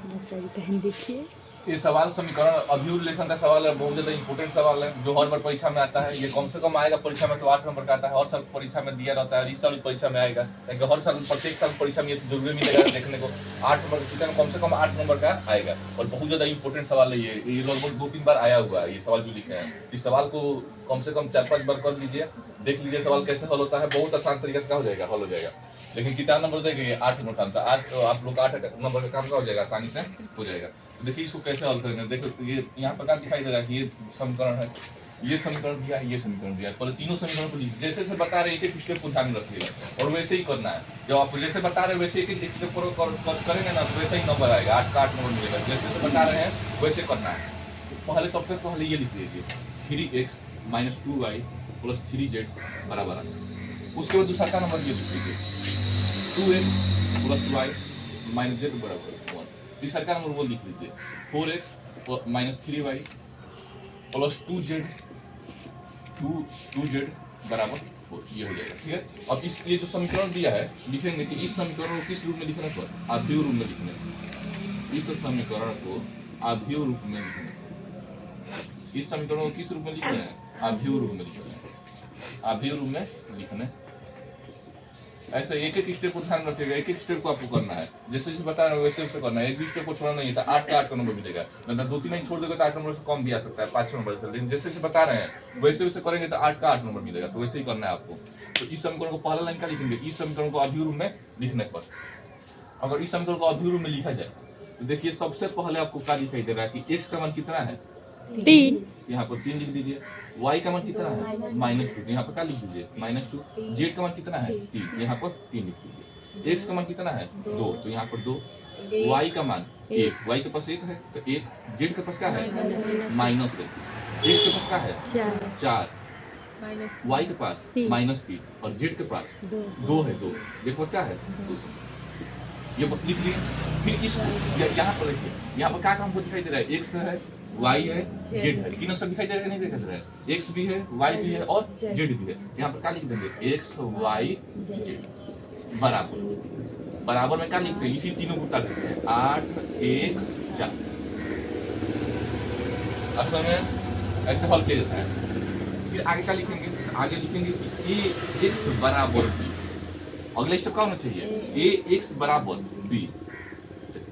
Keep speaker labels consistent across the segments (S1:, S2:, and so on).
S1: सही बहन देखिए
S2: ये सवाल समीकरण अभिव्युलेशन का सवाल है, बहुत ज्यादा इंपॉर्टेंट सवाल है जो हर बार परीक्षा में आता है। ये कम से कम आएगा परीक्षा में तो 8 नंबर का आता है, हर साल परीक्षा में दिया रहता है, इस साल परीक्षा में आएगा क्योंकि हर साल प्रत्येक साल परीक्षा में ये जरूर मिलेगा देखने को। 8 नंबर का कम से कम 8 नंबर का आएगा और बहुत ज्यादा इंपॉर्टेंट सवाल है ये लगभग 2-3 बार आया हुआ है ये सवाल जो लिखे हैं। इस सवाल को कम से कम 4-5 बार कर लीजिए, देख लीजिए सवाल कैसे हल होता है, बहुत आसान तरीके से हो जाएगा, हल हो जाएगा। लेकिन कितना नंबर देंगे? 8 नंबर का था आज, तो आप लोग 8 नंबर का काम का हो जाएगा, आसानी से हो जाएगा। देखिए इसको कैसे हल करेंगे, देखो ये यहाँ पर क्या दिखाई दे रहा है कि ये समीकरण है, ये समीकरण दिया है, ये समीकरण दिया है। पहले तीनों समीकरण को जैसे से बता रहे एक स्टेप को ध्यान रखिएगा और वैसे ही करना है। जब आप जैसे बता रहे हैं वैसे एक स्टेप करेंगे ना तो वैसे ही नंबर आएगा, 8 का 8 नंबर मिलेगा। जैसे से बता रहे हैं वैसे करना है। पहले सबसे पहले ये लिख लीजिए 3x - 2y + 3z बराबर है। उसके बाद दूसरा का नंबर ये लिख लीजिए 2x + y - z बराबर 1। तीसरा का नंबर वो लिख लीजिए 4x - 3y + 2z बराबर 4। ये हो जाएगा, ठीक है। अब इस ये जो समीकरण दिया है लिखेंगे कि इस समीकरण को किस रूप में लिखने पर? आव्यूह रूप में लिखने। इस समीकरण को आव्यूह रूप में लिखने। इस समीकरण को किस रूप में लिखना है? आव्यूह रूप में लिखना है। आव्यूह रूप में लिखने ऐसे एक स्टेप को ध्यान रखिएगा, एक स्टेप को आपको करना है। जैसे जैसे बता रहे हैं वैसे वैसे करना है, एक भी स्टेप को छोड़ना नहीं था। 8 का 8 का नंबर मिलेगा, मतलब 2-3 नहीं छोड़ देगा तो 8 नंबर से कम भी आ सकता है, 5 नंबर से। लेकिन जैसे जैसे बता रहे हैं वैसे वैसे करेंगे तो 8 का 8 नंबर मिलेगा, तो वैसे ही करना है आपको। तो इस समीकरण को पहला लाइन का लिखेंगे, इस समीकरण को आव्यूह रूप में लिखने पर अगर इस समीकरण को आव्यूह रूप में लिखा जाए तो देखिए सबसे पहले आपको क्या दिखाई दे रहा है कि x का मान कितना है?
S1: 3।
S2: यहाँ पर 3 लिख दीजिए। y का मान कितना है? -2, तो यहाँ पर क्या लिख दीजिए? -2। z का मान कितना है? 3, यहाँ पर 3 लिख दीजिए। x का मान कितना है? 2, तो यहाँ पर 2। y का मान 1, y के पास 1 है तो 1। z के पास क्या है? -1। x के पास क्या है? 4। y के पास -3 और z के पास 2 है। 2 z के पास क्या है? 2। ये लिख लिए। फिर इस यहाँ पर देखिए, यहाँ पर क्या हमको दिखाई दे रहा है? x है, y है, z है। तीन अक्षर दिखाई दे रहा है, नहीं दिखाई दे रहा है? x भी है, y भी है और z भी है। यहाँ पर क्या लिख देंगे? x y z बराबर। बराबर में क्या लिखते हैं? इसी तीनों को उतार देते हैं। 8 1 4। असल में ऐसे हल किया जाता है। फिर आगे क्या लिखेंगे? आगे लिखेंगे कि a x बराबर b। अगला स्टेप क्या होना चाहिए? ax बराबर b।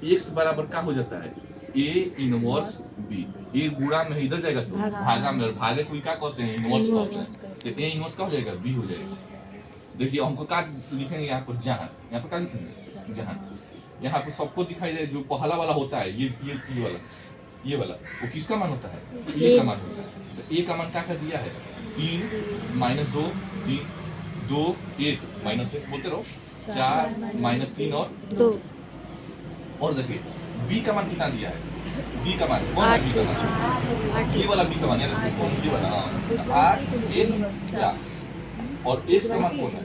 S2: x बराबर क्या हो जाता है? a inverse b। a गुणा में इधर जाएगा तो भागा में, और भागे को क्या कहते हैं? इनवर्स कहते हैं। तो a इनवर्स क्या हो जाएगा? b हो जाएगा। देखिए हमको क्या लिखेंगे यहाँ पर? जहाँ। यहाँ पर क्या लिखेंगे? जहाँ। यहाँ पर सबको दिखाई दे जो पहला वाला होता है ये वाला वो किसका मान होता है? a का मान होता है। तो a का मान क्या कर दिया है? 3 - 2 3 2 1 -1 बोलते रहो। 4 -3 और 2। और देखिए b का मान कितना दिया है? b का मान कौन है? b का मान ये वाला b का मान, यानी कौन? ये वाला 8 1 4। और x का मान कौन है?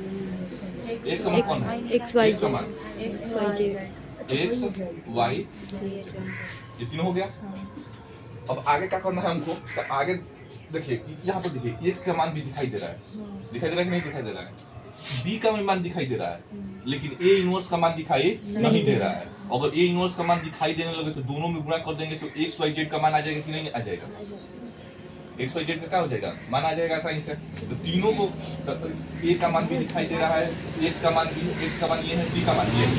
S2: x का मान कौन है?
S1: x y
S2: का मान
S1: x y z
S2: x y ये तीनों हो गया। अब आगे क्या करना है हमको? तो आगे देखिए यहाँ पर देखिए x का मान भी दिखाई दे रहा है, दिखाई दे रहा है कि नहीं दिखाई दे रहा है? b का मान दिखाई दे रहा है, लेकिन a इनवर्स का मान दिखाई नहीं दे रहा है। अगर a इनवर्स का मान दिखाई देने लगे तो दोनों में गुणा कर देंगे तो x y z का मान आ जाएगा कि नहीं आ जाएगा? x y z का क्या हो जाएगा? मान आ जाएगा आसानी से। तो तीनों को a का मान भी दिखाई दे रहा है, x का मान ये है, b का मान ये है।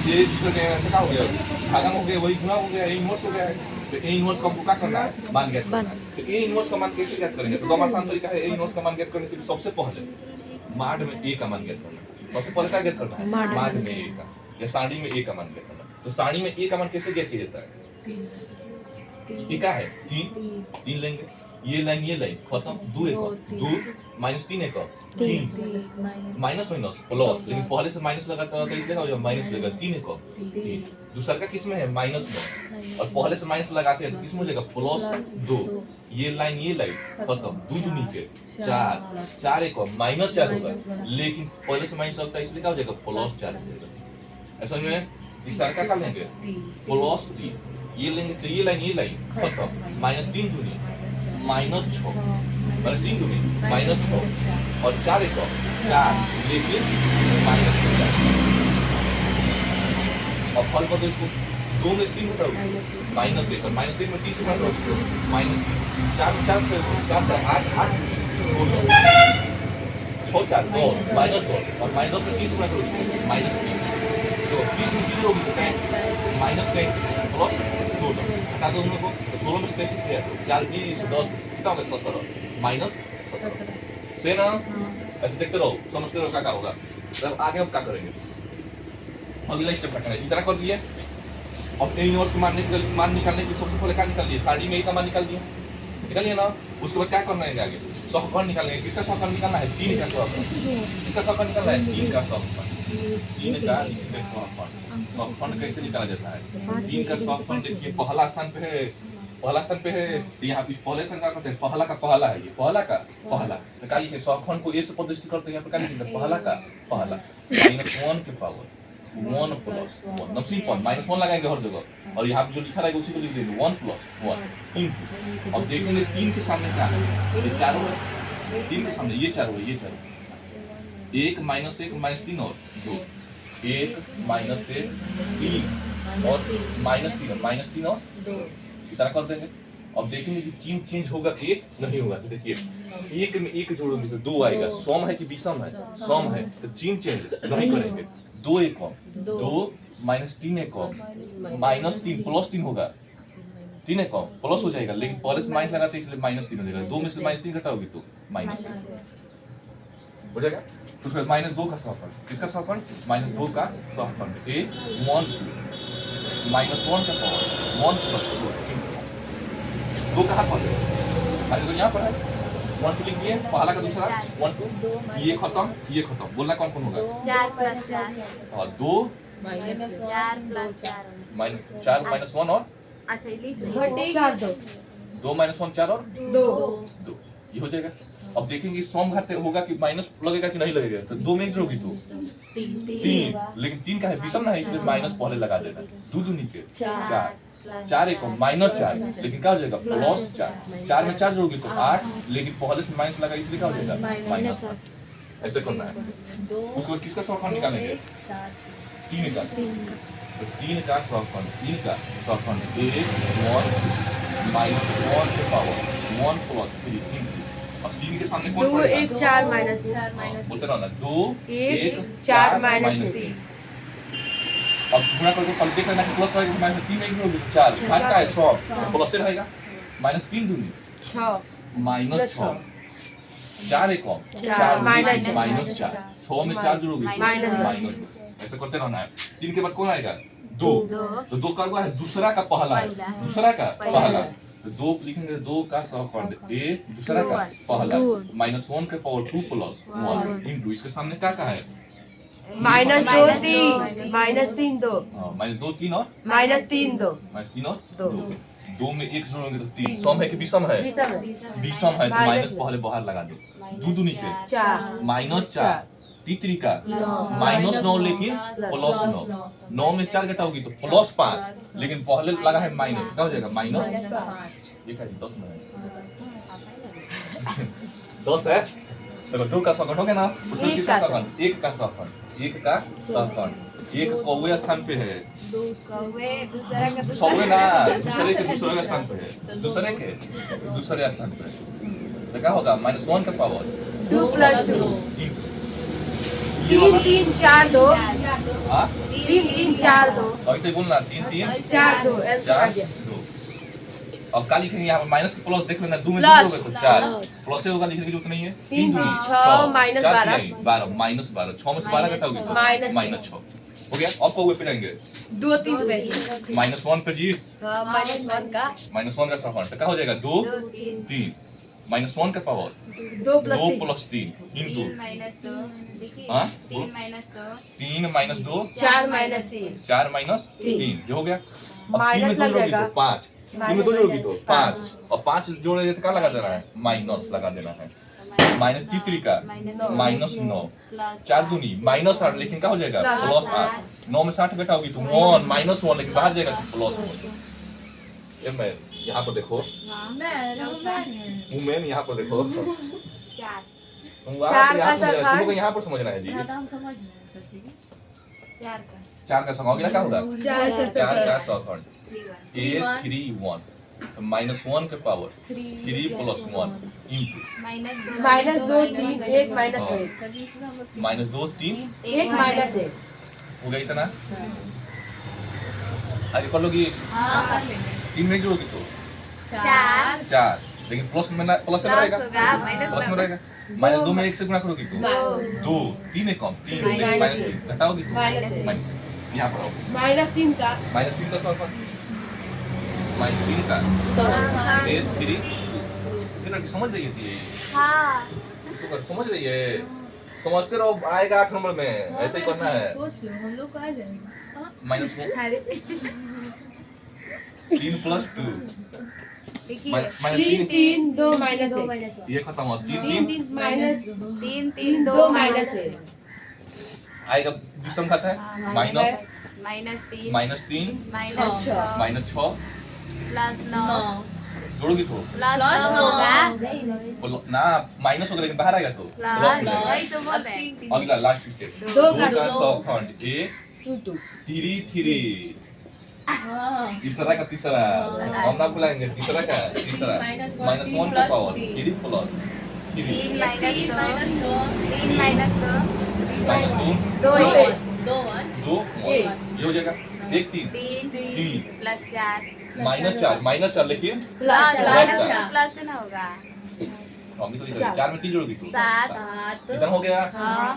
S2: ये क्या हो गया? भागा हो गया, वही गुणा हो गया, a इनवर्स हो गया है। तो a इनवर्स का हमको क्या करना है? मान ज्ञात करना है। तो a इनवर्स का मान कैसे ज्ञात करेंगे? तो बहुत आसान तरीका है a इनवर्स का मान ज्ञात करने के लिए। सबसे पहले माड में a का मान ज्ञात करना। सबसे पहले क्या ज्ञात करना है? माड में a का, या सारणी में a का मान ज्ञात करना। तो सारणी में a का मान कैसे ज्ञात किया जाता है? ये क्या है? 3 लेंगे, ये लाइन खत्म। 2 1 2 -3 1 3 माइनस प्लस, लेकिन पहले से माइनस लगाता है तो इसलिए हो जाएगा माइनस लगेगा। 3 1 3। दूसरा का किस में है? माइनस में, और पहले से माइनस लगाते हैं तो किस में हो जाएगा? +2। ये लाइन खत्म। 2 2 के 4 4 1 -4 होगा, लेकिन पहले से माइनस लगता है इसलिए क्या हो जाएगा? +4 हो जाएगा। ऐसा में तीसरा का क्या लेंगे? +3। ये लेंगे तो ये लाइन खत्म। -3 दूनी -6, -3 दूनी -6 और 4 1 4, लेकिन -4। अब हल कर दो इसको। 2 में से 3 घटाओगे -1 और -1 में 3 से घटाओगे -3 4 4 से 4 से 8 8 6 4 2 -2 और -2 में 3 से घटाओगे -3 तो 20 में 0 होगी तो -10 प्लस 16 हटा दो दोनों को तो 16 में से 33 गया तो 4 20 10 कितना होगा 17 -17 सही ना ऐसे देखते रहो समझते रहो क्या होगा तब आगे हम क्या करेंगे अगला स्टेप क्या करेंगे इतना कर दिए अब ए इनवर्स का मान निकालने की सबसे पहले क्या निकाल दिए साड़ी में का मान निकाल दिया ना उसके बाद क्या करना है आगे सहकर्ण निकालना है किसका सहकर्ण निकालना है 3 का सहकर्ण किसका सहकर्ण निकालना है 3 का सहकर्ण 3 का सहकर्ण कैसे निकाला जाता है 3 का सहकर्ण देखिए पहला स्थान पे है तो यहाँ पे पहले स्थान का करते हैं पहला का पहला है ये पहला का पहला तो क्या लिखेंगे सहकर्ण को ए से प्रदर्शित करते हैं यहाँ पे क्या लिखेंगे पहला का पहला -1 के पावर 1 प्लस 1 नमसी पर -1 लगाएंगे हर जगह और यहाँ पे जो लिखा रहेगा उसी को लिख देंगे 1 प्लस 1 इनटू अब देखेंगे 3 के सामने क्या है ये चारों है 3 के सामने ये चारों है 1 -1 -3 और 2 1 -1 3 और -3 और 2 कितना कर देंगे अब देखेंगे कि चिन्ह चेंज होगा कि नहीं होगा तो देखिए 1 में 1 जोड़ोगे तो 2 आएगा सम है कि विषम है सम है तो चिन्ह चेंज नहीं करेंगे 2 एक कम 2 -3 एक कम -3 प्लस 3 होगा 3 एक कम प्लस हो जाएगा लेकिन पहले से माइनस लगाते इसलिए -3 हो जाएगा 2 में से -3 घटाओगे तो माइनस हो जाएगा तो उसके बाद -2 का सहकर्ण किसका सहकर्ण -2 का सहकर्ण ए 1 -1 का पावर 1 प्लस 2 कहाँ पर है अरे तो यहाँ पर है 1 लिख दिए पहला का दूसरा 1 2 ये खत्म बोलना कौन होगा
S3: 4 प्लस 4
S2: और 2
S3: 4 प्लस 4
S2: 4 -1 और
S3: अच्छा ये लिख
S2: 2 -1 4 और 2 ये हो जाएगा अब देखेंगे सम घाते होगा कि माइनस लगेगा कि नहीं लगेगा तो 2 में होगी तो 3 लेकिन 3 का है विषम ना है इसलिए माइनस पहले लगा देना 2 दूनी के 4 एक -4 लेकिन क्या हो जाएगा +4 4 में 4 जोड़ोगे तो 8 लेकिन पहले से माइनस लगा इसलिए क्या हो जाएगा -8 ऐसे करना है उसके बाद किसका सहकर्ण निकालेंगे 3 का तो 3 का सहकर्ण 3 का सहकर्ण 1 1 -1 के पावर 1 प्लस 3 अब 3 के सामने कौन
S4: 2 1 4 -3
S2: बोलते रहो ना 2
S4: 1 4 -3
S2: अब गुणा करके कल देख लेना कि प्लस रहेगा -3 में जोड़ 4 4 का है 100 प्लस से रहेगा -3 दूनी
S4: 6
S2: -6 4 एक 4 -4 6 में 4 जोड़ोगे माइनस ऐसे करते रहना है 3 के बाद कौन आएगा 2 तो 2 का है दूसरा का पहला पहला तो 2 लिखेंगे 2 का सहकर्ण ए दूसरा का पहला -1 के पावर 2 प्लस 1 इनटू इसके सामने क्या है
S4: -2 3 -3 2
S2: -2 3 और
S4: -3 2
S2: -3 और 2 में 1 जोड़ोगे तो 3 सम है कि विषम है विषम है तो माइनस पहले बाहर लगा दो 2 दूनी के 4 -4 तीसरी का -9 लेकिन +9 9 में 4 घटाओगी तो +5 लेकिन पहले लगा है माइनस क्या हो जाएगा -5 ये क्या 10 में 10 है देखो 2 का सहकर्ण हो गया ना उसमें किसका सहकर्ण 1 का सहकर्ण 1 का सहकर्ण 1 कौवे स्थान पे है
S3: कौवे दूसरा का
S2: कौवे ना दूसरे के स्थान पे है दूसरे स्थान पे तो क्या होगा -1 का पावर
S4: 2 प्लस 2 3 3 4 2
S2: हां
S4: 3 3 4 2
S2: ऐसे बोलना 3 3
S4: 4 2 आंसर आ गया
S2: अब क्या लिखेंगे यहाँ पर माइनस के प्लस देख लेना 2 में 2 होगा तो 4 प्लस से होगा लिखने की जरूरत नहीं है
S4: 3 6
S2: -12 -12 6 में से 12 घटाओगे तो -6 हो गया अब कौवे पे जाएंगे
S4: 2 3 पे
S2: -1 पे जी
S4: -1 का
S2: -1 का सहकर्ण तो क्या हो जाएगा 2 3 -1 का पावर
S4: 2
S2: प्लस 3 इनटू
S3: 3 -2 देखिए
S2: हाँ?
S3: 3 -2
S2: 3 -2
S4: 4 -3
S2: 4 -3 जो हो गया अब 3
S4: माइनस
S2: में 2
S4: लग
S2: जोड़ोगी
S4: जाएगा।
S2: तो 5 3 में 2 जोड़ोगी तो 5 और 5 जोड़े तो क्या लगा देना है माइनस लगा देना है -3 का -9 4 दूनी -8 लेकिन क्या हो जाएगा +8 9 में 60 घटाओगी तो 1 -1 लेकिन बाहर जाएगा तो +1 ये मैं यहाँ पर देखो उमेन यहाँ पर देखो
S3: 4
S2: तुम लोग यहाँ पर समझना है जी
S3: 4 का
S2: 4 का सौ अगला क्या होगा? 4 का सौ खंड
S3: 3 1
S2: 8 3 1 माइनस 1 के power 3 plus 1 into
S3: minus
S4: -2 3 1 -1
S2: minus 2 3
S4: 1 -1
S2: हो गया इतना। आगे कर लोगी
S3: हाँ कर लेंगे
S2: 3 में जोड़ोगी तो
S3: 4
S2: 4 लेकिन प्लस में प्लस में रहेगा
S3: प्लस होगा
S2: प्लस में रहेगा -2 में 1 से गुणा करोगी तो 2 3 है कम 3 माइनस 3 घटाओगी तो माइनस यहाँ पर आओ
S4: -3 का
S2: -3 का सॉल्व कर -3 का ये 3 ये लड़की समझ रही है जी
S3: हाँ
S2: इसको कर समझ रही है समझते रहो आएगा 8 नंबर में ऐसे ही करना है
S3: सोचो हम लोग को आ जाएगा
S2: -1 3 प्लस 2
S3: देखिए
S2: -3
S4: 3 2 -1
S2: ये खत्म हो 3
S4: 3 -3
S3: 3 3
S4: 2
S3: 2
S4: -1
S2: आएगा विषम खाता है माइनस
S3: -3
S2: -3
S3: -6
S2: -6
S3: प्लस 9
S2: जोड़ोगी तो
S3: प्लस 9 होगा
S2: बोलो ना माइनस होगा लेकिन बाहर आएगा तो प्लस हो
S3: प्लस
S2: जाएगा।
S3: वही तो बोल रहे हैं
S2: अगला लास्ट स्टेप
S4: दो
S2: 2
S4: का
S2: का
S4: दो।
S2: सौ खंड 1
S4: 2
S2: 3 तीसरा का तीसरा हम ना बुलाएंगे तीसरा का तीसरा -1 का पावर 3 प्लस
S3: 3
S2: 3
S3: माइनस 2
S2: 2
S3: 2
S2: 2 ये हो जाएगा 1 3
S3: 3 प्लस 4
S2: -4 लेकिन
S3: प्लस
S2: प्लस
S3: प्लस ना होगा
S2: हम तो इधर 4 में 3 जोड़ोगी तो
S3: 7
S2: इतना हो गया
S3: हाँ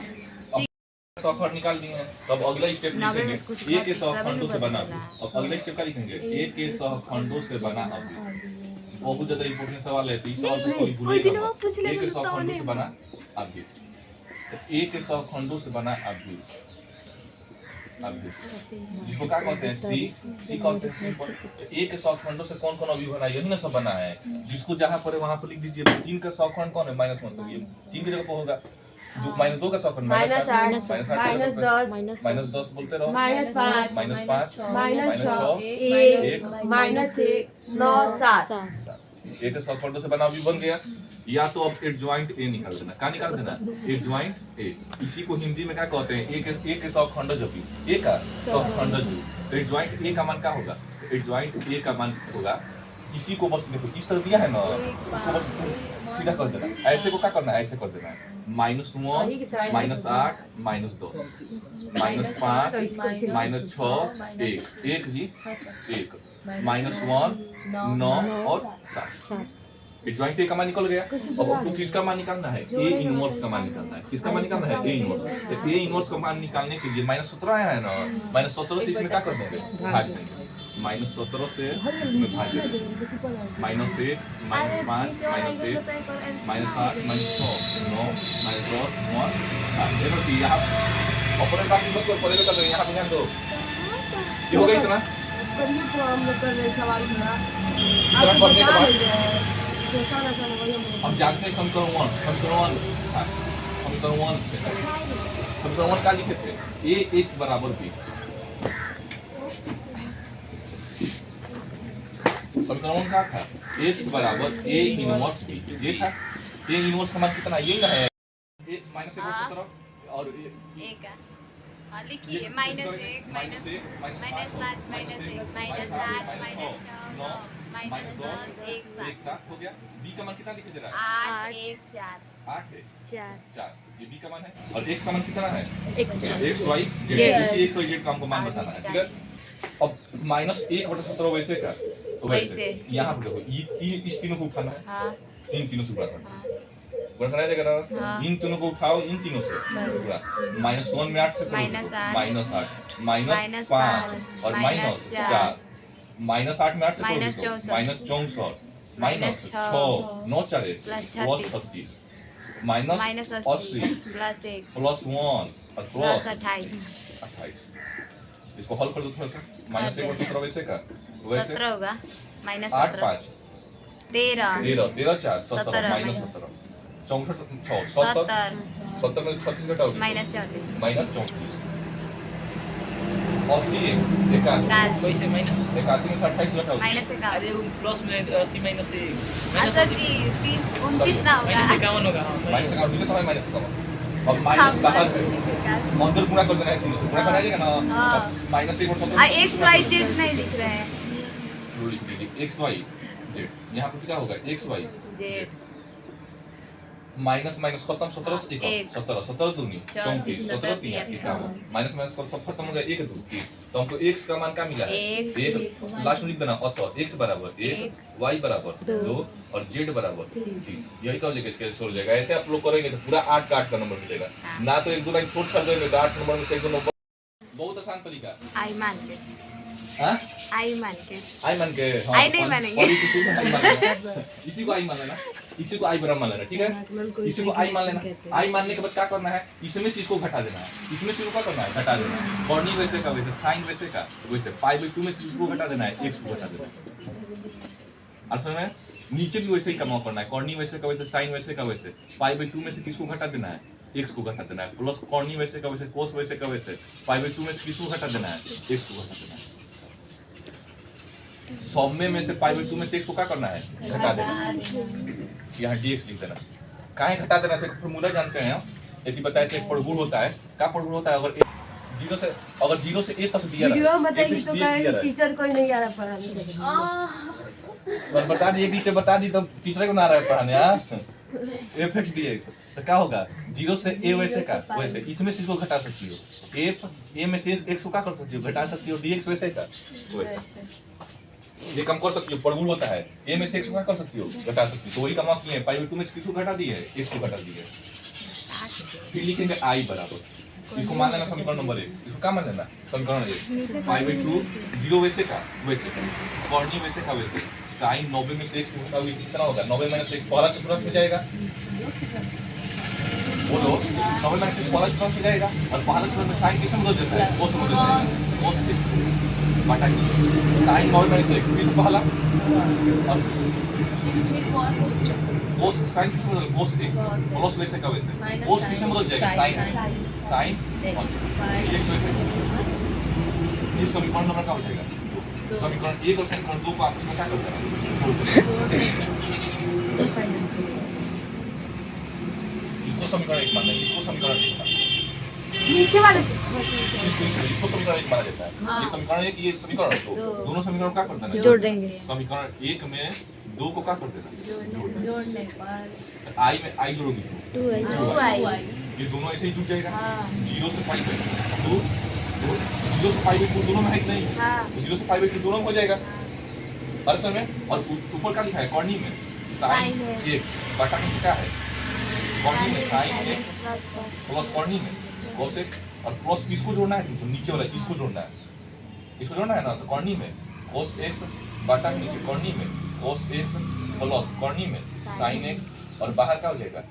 S2: 100 खंड निकाल दिए हैं अब अगला स्टेप
S3: नब्बे में
S2: लिखेंगे
S3: कुछ
S2: एक के 100
S3: बात
S2: खंडों से बना
S3: बदला।
S2: अब अगला स्टेप क्या लिखेंगे एक के 100 खंडों से बना अभी बहुत ज्यादा इंपॉर्टेंट सवाल है तो इस सवाल को कोई भूलेगा मत। एक के 100 खंडों से बना अभी तो एक के 100 खंडों से बना अभी जिसको क्या कहते हैं सी कहते हैं सिंपल एक के 100 खंडों से कौन कौन अभी बना यही ना सब बना है जिसको जहां पर है वहां पर लिख दीजिए 3 का 100 खंड कौन है -1 तो ये 3 की जगह पर होगा -2 का 100 खंड -8 -10 बोलते रहो
S4: -5
S2: -5
S4: -6
S2: 1
S4: -1 9 7
S2: एक के 100 खंडों से बना भी बन गया या तो अब एडजॉइंट ए निकाल देना क्या निकाल देना एडजॉइंट ए इसी को हिंदी में क्या कहते हैं एक के 100 खंडज भी ए का 100 खंडज तो एडजॉइंट ए का मान क्या होगा एडजॉइंट ए का मान होगा इसी को बस देखो इस तरह दिया है ना उसको बस सीधा कर देना ऐसे को क्या करना है ऐसे कर देना है -1 -8 -10 -5 -6 1 जी 1 -1 9 और 7 एडजॉइंट ए का मान निकल गया अब आपको किसका मान निकालना है ए इनवर्स का मान निकालना है किसका मान निकालना है ए इनवर्स तो ए इनवर्स का मान निकालने के लिए -17 आया है ना -17 से इसमें क्या कर देंगे भाग देंगे -17 से इसमें भाग देंगे -1 -5 -1 -8 -6 -9 -10 1 7 ये रोटी यहाँ ऑपरेटर पास मत कर पड़ेगा कर यहाँ पे ध्यान दो ये हो गया इतना
S4: हम लोग कर रहे सवाल
S2: इतना करने के बाद हम जानते हैं समीकरण 1 समीकरण 1 क्या लिखे थे a x बराबर b समीकरण 1 क्या था x बराबर a इनवर्स b ये था a इनवर्स का मान कितना ये ना है a -1 और
S3: एक लिखिए -1 -5 -1 -8 -10 1
S2: एक
S3: 7
S2: साथ हो गया b का मान कितना लिखे जरा
S3: 8 1 4
S2: 8 है
S1: 4
S2: ये b का मान है और x का मान कितना है
S1: x
S2: x y z इसी x y z का हमको मान बताना है ठीक है अब -1/17 वैसे का तो वैसे यहाँ पे देखो इस तीनों को उठाना है
S3: हाँ
S2: इन तीनों से गुणा करना है गुणा कराया जाएगा ना
S3: हाँ।
S2: इन तीनों को उठाओ इन तीनों से गुणा -1 में 8 से
S3: -8
S2: -5 और -4 -8 में 8 से -64 -6 9 4 +36 -80
S3: प्लस 1
S2: +1 और
S3: प्लस
S2: +28 इसको हल कर दो थोड़ा सा -1/17 वैसे का वैसे
S3: 17 होगा
S2: 8 5
S3: 13
S2: 13 13 4 17
S3: 17
S2: -17 64 6 70 70 में 36 घटाओ
S3: -34
S2: -34 80 81
S5: वैसे माइनस
S2: 81 में 28 घटाओ
S3: -51
S5: अरे वो प्लस में 80 माइनस से
S3: अच्छा जी 29 ना होगा
S5: -51 होगा हाँ सही
S2: -51 दिले तो है -51 अब माइनस बाहर अंदर गुणा कर देना है 3 से गुणा कर जाएगा ना
S3: हाँ।
S2: माइनस 1 और 17
S3: एक्स वाई जेड नहीं दिख रहे हैं
S2: लो लिख दीजिए एक्स वाई जेड यहाँ पर क्या होगा x y
S3: z
S2: minus minus खत्म 17 से 1
S3: एक।
S2: 17 17 दूनी 34
S3: 34,
S2: 17 3 51 माइनस माइनस कर सब खत्म हो गया 1 2 3 तो हमको x का मान क्या मिला है
S3: एक।
S2: 1 लास्ट में लिख देना अतः x बराबर 1 y बराबर 2 और z बराबर 3 यही तो हो इसके हो जाएगा ऐसे आप लोग करेंगे तो पूरा 8 का 8 का नंबर मिलेगा
S3: हाँ।
S2: ना तो एक दो लाइन छोड़ छाड़ देंगे तो 8 नंबर में से एक दो नंबर बहुत आसान तरीका
S3: आई मान के
S2: हां
S3: आई मान के
S2: आई मान के
S3: आई नहीं मानेंगे।
S2: इसी को आई मान लेना इसी को आई बराबर मान लेना ठीक है इसी को आई मान लेना आई मानने के बाद क्या करना है इसमें से इसको घटा देना है इसमें से इसको क्या करना है घटा देना है कॉर्नी वैसे का वैसे साइन वैसे का वैसे पाई बाई 2 में से इसको घटा देना है x को घटा देना है और समझ में नीचे भी वैसे ही काम करना है कॉर्नी वैसे का वैसे साइन वैसे का वैसे पाई बाई 2 में से किसको घटा देना है x को घटा देना है प्लस कॉर्नी वैसे का वैसे कोस वैसे का वैसे पाई बाई 2 में से किसको घटा देना है x को घटा देना है सब में से पाई बाई 2 में से x को क्या करना है घटा देना यहाँ dx लिख देना काहे घटा देना थे फॉर्मूला जानते हैं यदि बताए थे परगुण होता है क्या परगुण होता है अगर 0 से a तक दिया
S4: वीडियो में
S2: है
S4: बताइए तो कहीं टीचर कोई नहीं आ रहा पढ़ाने
S2: और बता दी एक टीचर बता दी तो टीचर को ना आ रहा है पढ़ाने हां f(x) dx तो क्या होगा 0 से a वैसे का वैसे इसमें से इसको घटा सकती हो a में से x को क्या कर सकती हो घटा सकती हो dx वैसे का वैसे ये कम कर सकती हो परगुण होता है a में से x को क्या कर सकती हो घटा सकती हो तो वही कमा किए हैं पाई बाई 2 में से किसको घटा दी है x को घटा दी है फिर लिखेंगे i बराबर इसको मान लेना समीकरण नंबर 1 इसको क्या मान लेना समीकरण 1 पाई बाई 2 0 वैसे का वैसे कॉर्नी वैसे का वैसे sin 90 में से x का वैसे कितना होगा 90 माइनस x पहला से प्लस में जाएगा बोलो 90 माइनस x पहला से प्लस में जाएगा और पहला से में sin किसमें बदल देता है cos में बदल जाएगा cos x बटा sin 90 माइनस x किस पहला और cos sin किसमें बदल cos x प्लस वैसे का वैसे cos किसमें बदल जाएगा sin dx वैसे ये समीकरण नंबर क्या हो जाएगा समीकरण 1 और समीकरण 2 को आपस में क्या करते हैं इसको समीकरण 1 मानना है इसको समीकरण 1 मानना है
S4: नीचे वाले
S2: इसको समीकरण 1 माना जाता है ये समीकरण 1 ये समीकरण 2 दोनों समीकरण क्या कर देना
S1: जोड़ देंगे
S2: समीकरण 1 में 2 को क्या कर देना
S3: जोड़ने पर
S2: आई में आई जोड़ोगी
S3: 2i
S2: ये दोनों ऐसे ही जुड़ जाएगा 0 से पाई बाई 2 0 से पाई बाई 2 दोनों में है कि नहीं
S3: हाँ
S2: 0 से पाई बाई 2 दोनों में हो जाएगा हर समय और ऊपर क्या लिखा है कॉर्नी में sin
S3: Sin x।
S2: 1 बटा नीचे क्या है कॉर्नी में sin x
S3: plus
S2: plus corny में cos x और प्लस किसको जोड़ना है तुमको नीचे वाला इसको जोड़ना है इसको जोड़ना है ना तो कॉर्नी में cos x बटा नीचे कॉर्नी में cos x प्लस कॉर्नी में sin x और बाहर क्या हो जाएगा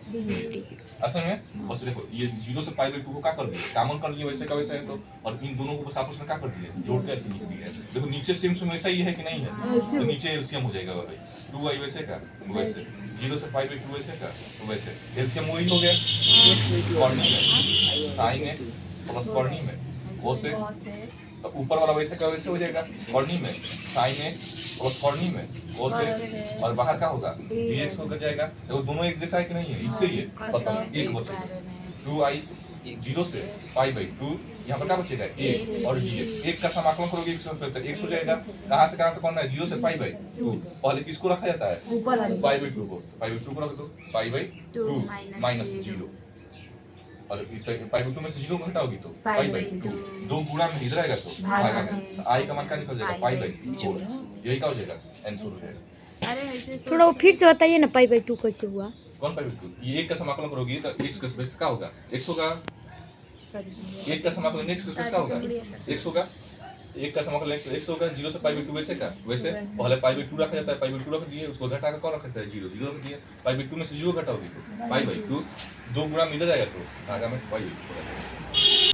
S2: असल में बस देखो ये 0 से पाई बाई 2 को क्या कर दिए कॉमन कर लिए वैसे का वैसा है तो और इन दोनों को बस आपस में क्या कर दिए जोड़ के ऐसे लिख दिए देखो नीचे सेम वैसा ही है कि नहीं है तो नीचे एलसीएम हो जाएगा भाई 2i वैसे का वैसे 0 से पाई बाई 2 वैसे का तो वैसे एलसीएम वही हो गया कॉर्नी में sin x प्लस कॉर्नी में cos x तो ऊपर वाला वैसे का वैसे हो जाएगा कॉर्नी में sin x प्लस कॉर्नी में cos x और बाहर क्या होगा dx होकर जाएगा देखो दोनों एक जैसा है कि नहीं है इससे ही खत्म एक बचेगा 2i 0 से पाई बाई 2 यहाँ पर क्या बचेगा 1 और dx 1 का समाकलन करोगे 1 से तो 1 हो जाएगा कहाँ से कहाँ तक करना है 0 से पाई बाई 2 पहले किसको रखा जाता है
S4: ऊपर वाले
S2: पाई बाई 2 को पाई बाई 2 को रख दो पाई बाई 2 माइनस 0 और पाई बाई 2 में से 0 को घटाओगी तो पाई बाई 2 दो गुणा में इधर आएगा तो भागा में आई का मान क्या निकल जाएगा पाई बाई 4 यही क्या हो जाएगा आंसर हो जाएगा
S3: अरे ऐसे
S1: थोड़ा वो फिर से बताइए ना पाई बाई 2 कैसे हुआ
S2: कौन पाई बाई 2 ये 1 का समाकलन करोगी तो x का स्पेस क्या होगा x होगा
S3: सॉरी
S2: 1 का समाकलन x का स्पेस क्या होगा x होगा 1 का समाकलन x होगा 0 से पाई बाई 2 वैसे का वैसे पहले पाई बाई 2 रखा जाता है पाई बाई 2 रख दिए उसको घटा कर कौन रखा जाता है 0 0 रख दिए पाई बाई 2 में से 0 घटाओगी तो पाई बाई 2 दो गुणा में इधर आएगा तो भागा में पाई बाई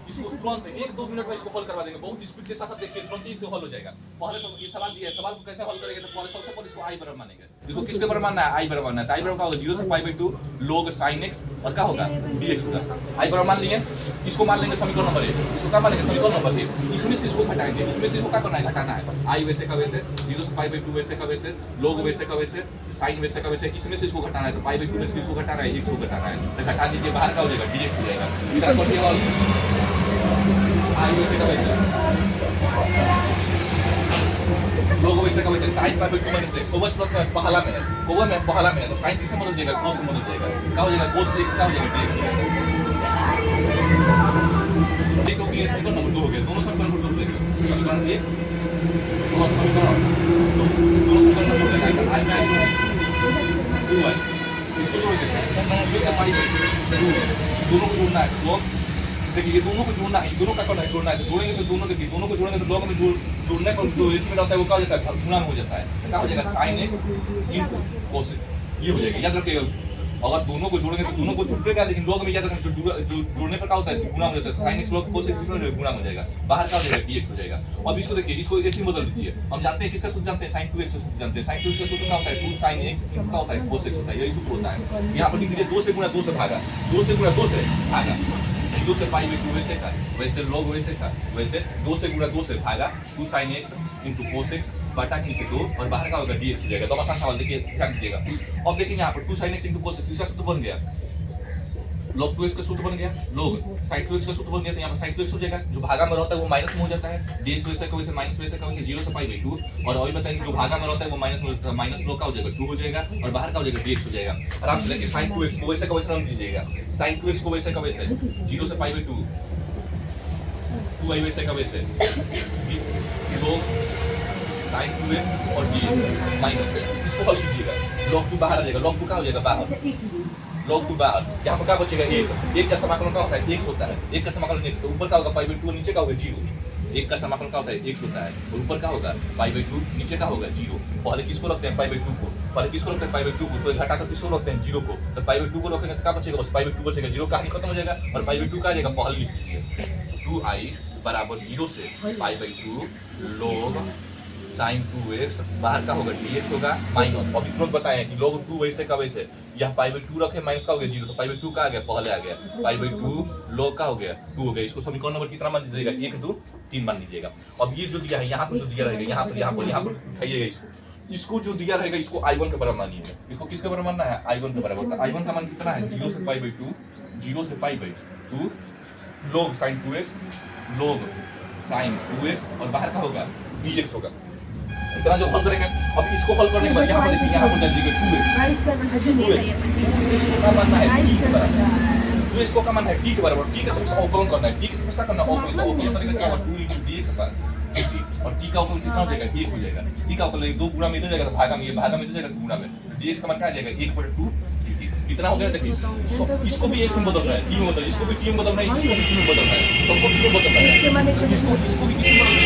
S2: 2 इसको तुरंत 1-2 मिनट में इसको हल करवा देंगे। बहुत स्पीड के साथ आप देखिए तुरंत ही इसको हल हो जाएगा। पहले सब ये सवाल दिया है, सवाल को कैसे हल करेंगे तो पहले सबसे पहले इसको i बराबर मानेंगे। इसको किसके बराबर मानना है? i बराबर मानना है। तो i बराबर क्या होगा? 0 से π/2 log sin x और क्या होगा? dx होगा। i बराबर मान लिए, इसको मान लेंगे समीकरण नंबर 1। इसको क्या मानेंगे? समीकरण नंबर 1। इसमें से इसको घटाएंगे, इसमें से इसको क्या करना है? घटाना है। i वैसे का वैसे, 0 से π/2 वैसे का वैसे, log वैसे का वैसे, sin वैसे का वैसे, इसमें से इसको घटाना है। तो π/2 में से इसको घटाना है, x को घटाना है। तो घटा दीजिए, बाहर का हो जाएगा dx हो जाएगा। इधर कर दिया i वैसे का वैसे, log वैसे का वैसे, sin π/2 माइनस x कोस प्लस में पहला में है, कोवन में पहला में है। तो sin किससे बदल जाएगा? cos से बदल जाएगा। क्या हो जाएगा? cos x का हो जाएगा dx हो जाएगा। एक हो गया, समीकरण नंबर 2 हो गया। दोनों समीकरण को जोड़ देंगे। समीकरण 1 और समीकरण 2, दोनों समीकरण को जोड़ देना है। i का 2y इसको जोड़ देते हैं। फिर से π/2 दोनों को जोड़ना है। log देखिए ये दोनों को जोड़ना है, दोनों का करना है, जोड़ना है। तो जोड़ेंगे तो दोनों देखिए, दोनों को जोड़ेंगे तो log में जोड़ने पर जो एक में रहता है वो क्या हो जाता है? गुणा में हो जाता है। क्या हो जाएगा? sin x into cos x ये हो जाएगा। याद रखिएगा, अगर दोनों को जोड़ेंगे तो दोनों को छूटेगा, लेकिन log में याद रखना जो जोड़ने पर क्या होता है? गुणा हो जाता है। sin x log cos x इसमें गुणा हो जाएगा। बाहर क्या हो जाएगा? dx हो जाएगा। अब इसको देखिए, इसको एक ही बदल दीजिए। हम जानते हैं किसका सूत्र जानते हैं? sin 2x का सूत्र जानते हैं। sin 2x का सूत्र क्या होता है? 2 sin x क्या होता है? cos x होता है। यही सूत्र होता है। यहाँ पर लिख दीजिए 2 से गुणा 2 से भागा, 2 से गुणा 2 से भागा। 0 से π/2 वैसे का वैसे, log वैसे का वैसे, 2 से गुणा 2 से भागा 2 sin x into cos x बटा के नीचे 2 और बाहर का होगा dx हो जाएगा। तो आसान सवाल देखिए, ध्यान दीजिएगा। अब देखिए यहाँ पर 2 sin x into cos x इसका सूत्र बन गया, log 2x का सूत्र बन गया, log sin 2x का सूत्र बन गया। तो यहाँ पर sin 2x हो जाएगा, जो भागा में रहता है वो माइनस में हो जाता है। dx वैसे का वैसे, माइनस वैसे का वैसे, 0 से π/2 और अभी बताएंगे जो भागा में रहता है वो माइनस में होता है। माइनस log का हो जाएगा 2 हो जाएगा और बाहर का हो जाएगा dx हो जाएगा। आराम से देखिए, sin 2x को वैसे का वैसे रख दीजिएगा। sin 2x को वैसे का वैसे, 0 से π/2 2i वैसे का वैसे, log sin 2x और dx माइनस, इसको हल कीजिएगा। log 2 बाहर आ जाएगा, log 2 का हो जाएगा बाहर, log 2 बाहर। यहाँ पर क्या बचेगा? 1 का समाकलन क्या होता है? x होता है। 1 का समाकलन x, तो ऊपर का होगा π/2 और नीचे का होगा 0। 1 का समाकलन क्या होता है? x होता है और ऊपर का होगा π/2, नीचे का होगा 0। पहले किसको रखते हैं? π/2 को। पहले किसको रखते हैं? π/2 को। उसको घटाकर किसको रखते हैं? 0 को। तो π/2 को रखेंगे तो क्या बचेगा? बस π/2 बचेगा, 0 कहानी खत्म हो जाएगा और π/2 का आ जाएगा। पहले लिख लीजिए 2i बराबर 0 से π/2 log sin 2x, बाहर का होगा dx होगा माइनस। अभी तुरंत बताएं कि log 2 वैसे का वैसे, यहाँ π/2 रखे, माइनस का हो गया 0, तो π/2 का आ गया, पहले आ गया π/2 log का हो गया 2 हो गया। इसको समीकरण नंबर कितना मान दीजिएगा? 1 2 3 मान लीजिएगा। अब ये जो दिया है यहाँ पर, जो दिया रहेगा यहाँ पर उठाइएगा इसको जो दिया रहेगा इसको i1 के बराबर मानिएगा। इसको किसके बराबर मानना है? i1 के बराबर। तो i1 का मान कितना है? 0 से π/2, 0 से π/2 log sin 2x, log sin 2x और बाहर का होगा dx होगा। इतना जो हल करेंगे, अब इसको हल करने के बाद यहाँ पर देखिए, यहाँ पर डाल दीजिए 2x का मानना है t के बराबर, 2x को का मानना है t के बराबर। t का समस्या अवकलन करना है, t की समस्या करना अवकलन, तो अवकलन करेंगे क्या होगा? 2 × dx और t का अवकलन कितना हो जाएगा? 1 हो जाएगा। t का अवकलन 2 गुणा में इधर जाएगा तो भागा में, ये भागा में इधर जाएगा तो गुणा में, dx का मान क्या आ जाएगा? 1/2 dt। इतना हो गया। देखिए इसको भी x में बदल रहा है, t में बदल रहा है, इसको भी t में बदल रहा है, इसको भी t में बदल रहा है, सबको t में बदल रहा है, इसको भी किसी में बदल रहा है।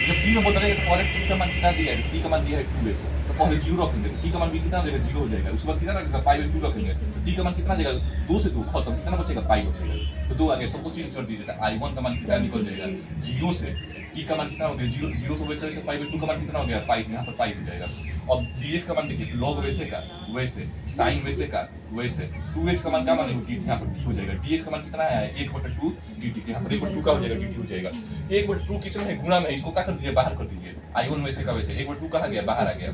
S2: जब t में बदलेगा तो पहले t का मान कितना दिया है? t का मान दिया है 2x, तो पहले 0 रखेंगे तो t का मान भी कितना हो जाएगा? 0 हो जाएगा। उसके बाद कितना रखेगा? π/2 रखेंगे तो t का मान कितना जाएगा? 2 से 2 खत्म, कितना बचेगा? पाई बचेगा। तो 2 आ गया, सबको चीज छोड़ दीजिए। i1 का मान कितना निकल जाएगा? 0 से t का मान कितना हो गया? 0 तो वैसे वैसे π/2 का मान कितना हो गया? पाई, यहाँ पर पाई हो जाएगा। अब dx का मान देखिए, log वैसे का वैसे, sin वैसे का वैसे, 2x का मान क्या माने? dt, यहाँ पर t हो जाएगा। dx का मान कितना आया है? 1/2 dt, यहाँ पर 1/2 का हो जाएगा, dt हो जाएगा। 1/2 किसमें है? गुणा में, इसको क्या कर दीजिए? बाहर कर दीजिए। i1 वैसे का वैसे, 1/2 कहाँ गया? बाहर आ गया।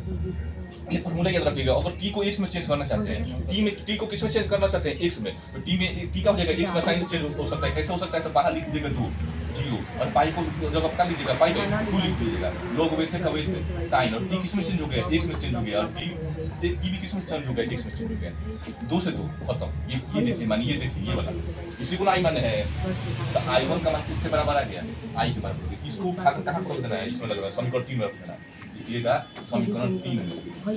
S2: ये फॉर्मूला याद रखिएगा। अगर t को x में चेंज करना चाहते हैं, t को किस में चेंज करना चाहते हैं? x में, तो t का हो जाएगा x में sin से चेंज हो सकता है। कैसे हो सकता है? तो बाहर लिख दीजिएगा 2 0 और पाई को जगह पता लीजिएगा, पाई को 2 लिख दीजिएगा। log वैसे का वैसे, sin और t किस में चेंज हो गया? x में चेंज हो गया और t भी किस में चेंज हो गया? x में चेंज हो गया। 2 से 2 खत्म। ये देखिए मान, ये देखिए ये वाला, इसी को i माने है। तो i1 का मान किसके बराबर आ गया? i के बराबर। इसको उठाकर कहाँ रख देना है? इसमें लग रहा है समीकरण 3 में रख देना है। लिखिएगा समीकरण 3 में,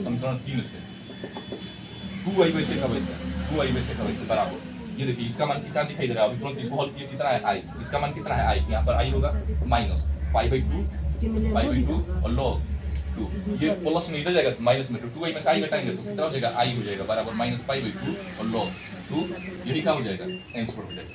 S2: समीकरण 3 से 2i वैसे का वैसे, 2i वैसे का वैसे बराबर। ये देखिए इसका मान कितना दिखाई दे रहा है? अभी तुरंत इसको हल किए, कितना है? i। इसका मान कितना है? i। यहाँ पर i होगा माइनस π/2 और log 2, ये प्लस में इधर जाएगा तो माइनस में, तो 2i में से i घटाएंगे तो कितना हो जाएगा? i हो जाएगा बराबर -π/2 और log 2, यही क्या हो जाएगा? आंसर हो जाएगा।